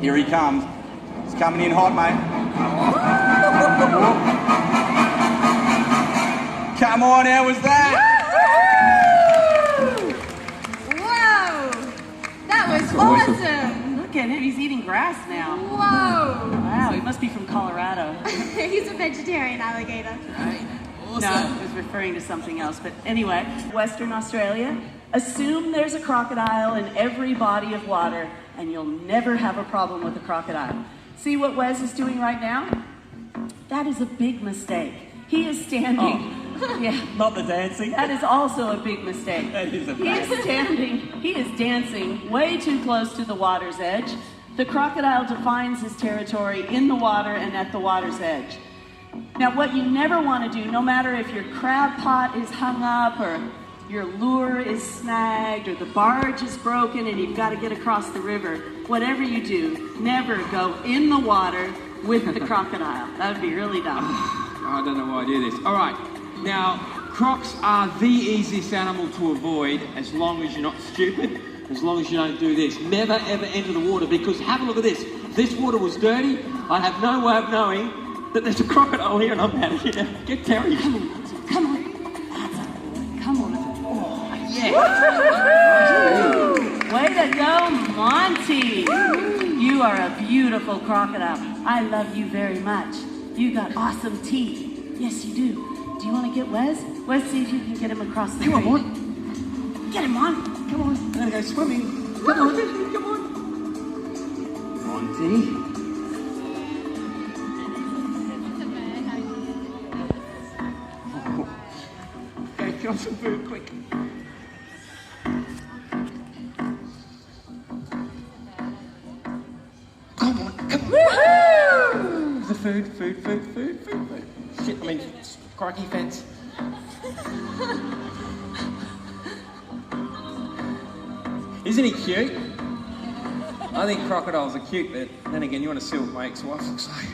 Here he comes. He's coming in hot, mate. Come on, how was that? Whoa! That was awesome! Look at him, he's eating grass now. Whoa! Wow, he must be from Colorado. He's a vegetarian alligator. Right. Awesome. No, I was referring to something else. But anyway, Western Australia, assume there's a crocodile in every body of water and you'll never have a problem with a crocodile. See what Wes is doing right now? That is a big mistake. He is standing. Oh. Yeah. Not the dancing. That is also a big mistake. That is a He is standing, he is dancing way too close to the water's edge. The crocodile defines his territory in the water and at the water's edge. Now, what you never want to do, no matter if your crab pot is hung up or your lure is snagged or the barge is broken and you've got to get across the river, whatever you do, never go in the water with the crocodile. That would be really dumb. I don't know why I do this. All right. Now, crocs are the easiest animal to avoid as long as you're not stupid, as long as you don't do this. Never, ever enter the water because have a look at this. If this water was dirty, I'd have no way of knowing that there's a crocodile here and I'm out of here now. Get Terry. Come on. Come on. Oh, yeah. Way to go, Monty. You are a beautiful crocodile. I love you very much. You got awesome teeth. Yes, you do. Do you want to get Wes? Wes, see if you can get him across the creek. Come on. Get him on. Come on. I'm going to go swimming. Come on. Come on. Monty. Go get on some food quick. Come on. Come on. Woohoo! The food. Shit, I mean, crikey fence. Isn't he cute? I think crocodiles are cute, but then again, you want to see what my ex-wife looks like.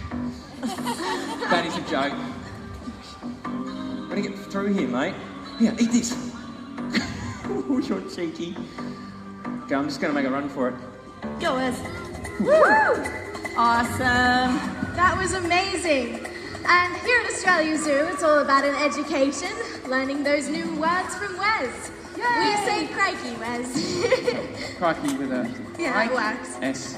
That is a joke. I'm gonna get through here, mate. Here, eat this. Oh, you're cheeky. Okay, I'm just gonna make a run for it. Go, Wes. Woo! Awesome. That was amazing. And here at Australia Zoo, it's all about an education, learning those new words from Wes. We say crikey, Wes. Crikey with a Yeah, that works. S.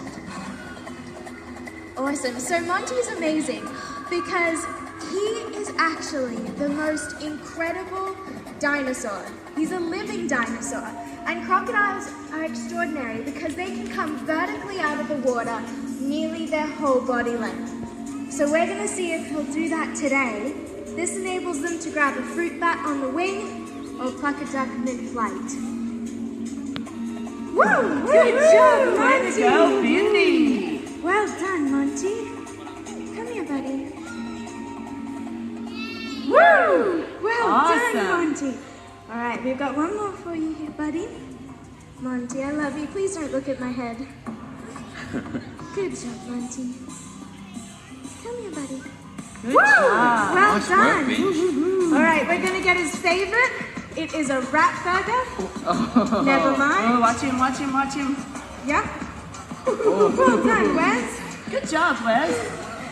Awesome. So Monty's amazing because he is actually the most incredible dinosaur. He's a living dinosaur. And crocodiles are extraordinary because they can come vertically out of the water nearly their whole body length. So we're going to see if he'll do that today. This enables them to grab a fruit bat on the wing or pluck a duck mid-flight. Woo! Good job, Way to go, Monty! Bindi. Well done, Monty. Come here, buddy. Woo! Well Awesome. done, Monty. All right, we've got one more for you here, buddy. Monty, I love you. Please don't look at my head. Good job, Monty. Come here, buddy. Good job. Well Nice done. work, Binge. All right, we're going to get his favorite. It is a rat burger. Never Oh, mind. watch him. Yeah. Well done, Wes. Good job, Wes.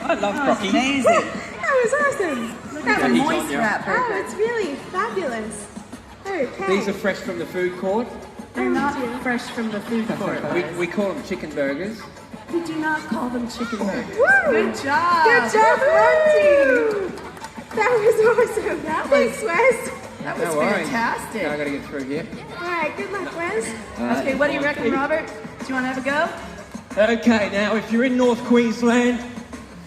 I love That was Crocky. amazing. That was awesome. That Yeah, was he's Moist on, yeah. rat Oh, burger. it's really fabulous. Okay. These are fresh from the food court. They're not fresh from the food court. We call them chicken burgers. We do not call them chicken burgers. Woo! Good job. Good job, Monty. That was awesome. Thanks, Wes. That was No worries. fantastic. Now I gotta get through here. All right, good luck, Wes. Okay, what do you reckon, Robert? Do you want to have a go? Okay, now if you're in North Queensland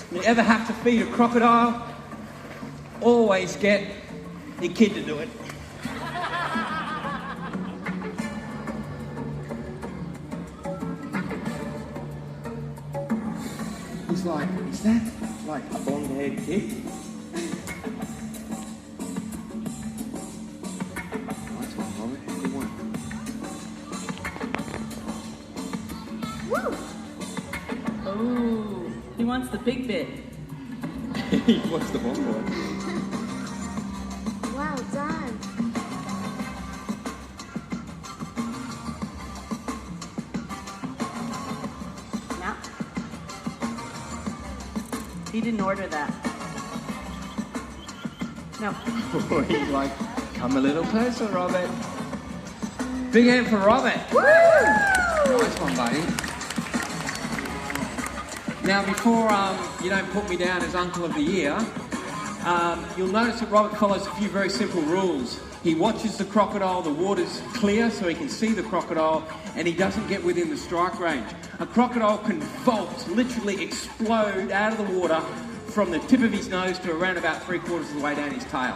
and you ever have to feed a crocodile, always get your kid to do it. He's like, is that like a blonde-haired kid? Nice one, Robert. Good one. Woo! Oh, he wants the big bit. He wants the bomb boy. Well done. He didn't order that. No. He's like, come a little closer, Robert. Big hand for Robert. Woo! Nice one, buddy. Now, before you don't put me down as Uncle of the Year, you'll notice that Robert follows a few very simple rules. He watches the crocodile, the water's clear so he can see the crocodile, and he doesn't get within the strike range. A crocodile can vault, literally explode out of the water from the tip of his nose to around about 3/4 of the way down his tail.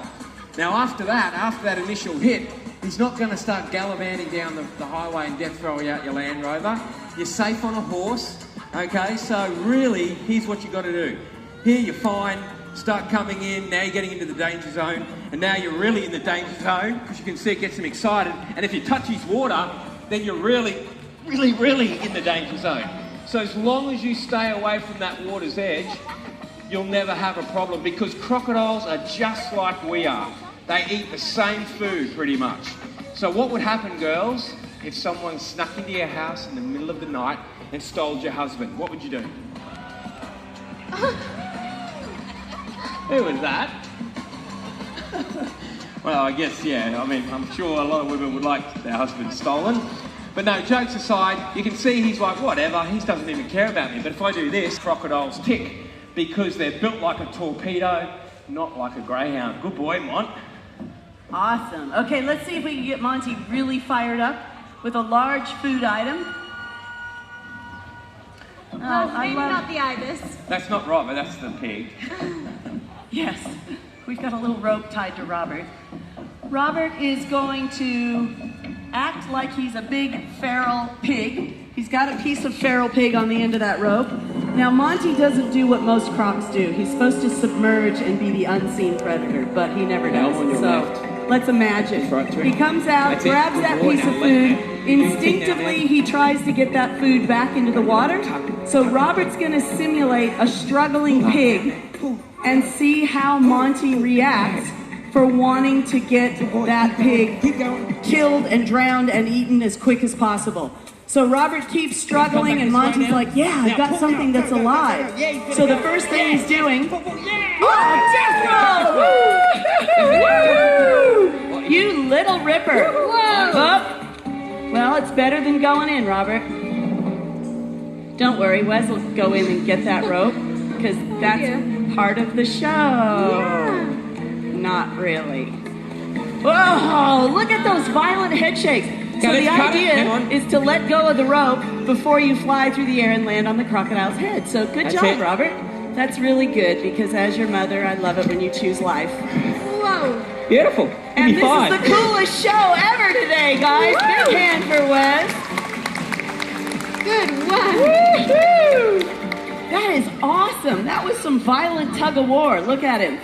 Now after that initial hit, he's not going to start gallivanting down the highway and death throw you out your Land Rover. You're safe on a horse, okay? So really, here's what you got to do. Here you're fine, start coming in, now you're getting into the danger zone, and now you're really in the danger zone because you can see it gets him excited, and if you touch his water, then you're really in the danger zone. So as long as you stay away from that water's edge, you'll never have a problem because crocodiles are just like we are. They eat the same food pretty much. So what would happen, girls, if someone snuck into your house in the middle of the night and stole your husband? What would you do? Who was that? Well, I guess, yeah, I mean, I'm sure a lot of women would like their husband stolen. But no, jokes aside, you can see he's like, whatever, he doesn't even care about me. But if I do this, crocodiles tick because they're built like a torpedo, not like a greyhound. Good boy, Mont. Awesome. Okay, let's see if we can get Monty really fired up with a large food item. Oh, I Maybe love... not the ibis. That's not Robert, that's the pig. Yes, we've got a little rope tied to Robert. Robert is going to act like he's a big feral pig. He's got a piece of feral pig on the end of that rope. Now, Monty doesn't do what most crocs do. He's supposed to submerge and be the unseen predator, but he never does. So let's imagine. He comes out, grabs that piece of food. Instinctively, he tries to get that food back into the water. So Robert's going to simulate a struggling pig and see how Monty reacts for wanting to get that pig killed and drowned and eaten as quick as possible. So Robert keeps struggling and Monty's like, yeah, I've got something that's alive. So the first thing he's doing, oh, death roll! Woo! You little ripper. Oh, well, it's better than going in, Robert. Don't worry, Wes will go in and get that rope because that's part of the show. Not really. Whoa, look at those violent head shakes. So the idea is to let go of the rope before you fly through the air and land on the crocodile's head. So good job, Robert. That's really good because as your mother, I love it when you choose life. Whoa. Beautiful. And this is the coolest show ever today, guys. Big hand for Wes. Good one. Woo-hoo! That is awesome. That was some violent tug of war. Look at him.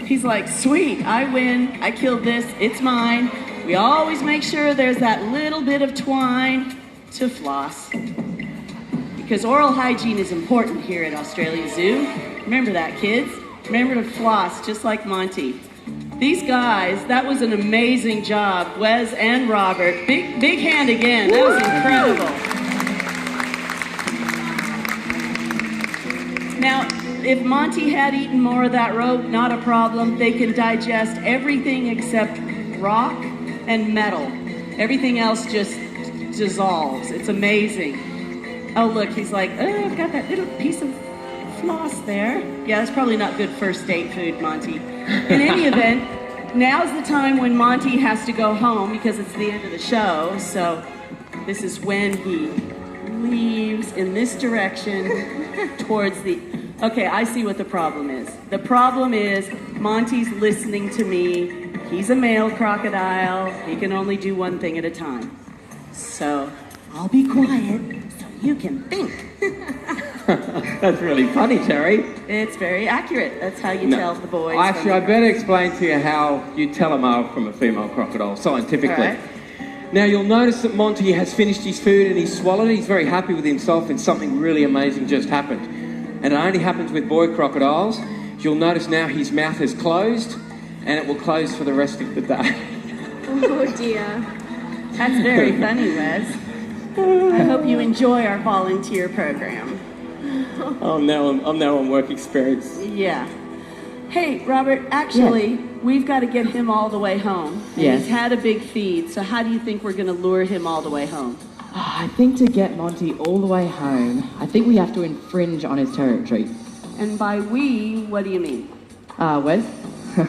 He's like, sweet, I win. I killed this. It's mine. We always make sure there's that little bit of twine to floss. Because oral hygiene is important here at Australia Zoo. Remember that, kids. Remember to floss, just like Monty. These guys, that was an amazing job. Wes and Robert. Big hand again. That was incredible. Now, if Monty had eaten more of that rope, not a problem. They can digest everything except rock and metal. Everything else just dissolves. It's amazing. Oh, look, he's like, oh, I've got that little piece of floss there. Yeah, that's probably not good first date food, Monty. In any event, now's the time when Monty has to go home because it's the end of the show. So this is when he leaves in this direction towards the... Okay, I see what the problem is. The problem is Monty's listening to me. He's a male crocodile. He can only do one thing at a time. So I'll be quiet so you can think. That's really funny, Terry. It's very accurate. That's how you tell the boys. Actually, I better explain to you how you tell a male from a female crocodile, scientifically. All right. Now, you'll notice that Monty has finished his food and he's swallowed it. He's very happy with himself and something really amazing just happened. And it only happens with boy crocodiles. You'll notice now his mouth is closed and it will close for the rest of the day. Oh dear. That's very funny, Wes. I hope you enjoy our volunteer program. I'm now on work experience. Yeah. Hey, Robert, actually, we've got to get him all the way home. And Yeah. He's had a big feed, so how do you think we're going to lure him all the way home? I think to get Monty all the way home, I think we have to infringe on his territory. And by we, what do you mean? Wes? Go away.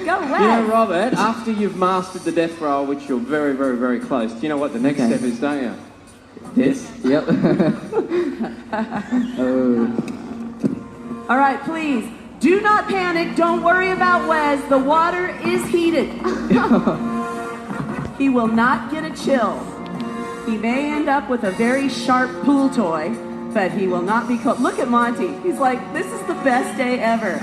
You know, Robert, after you've mastered the death roll, which you're very, very, very close, do you know what the next Okay. step is, don't you? This? Yep. All right, please, do not panic. Don't worry about Wes. The water is heated. He will not get a chill. He may end up with a very sharp pool toy, but he will not be cold. Look at Monty. He's like, this is the best day ever.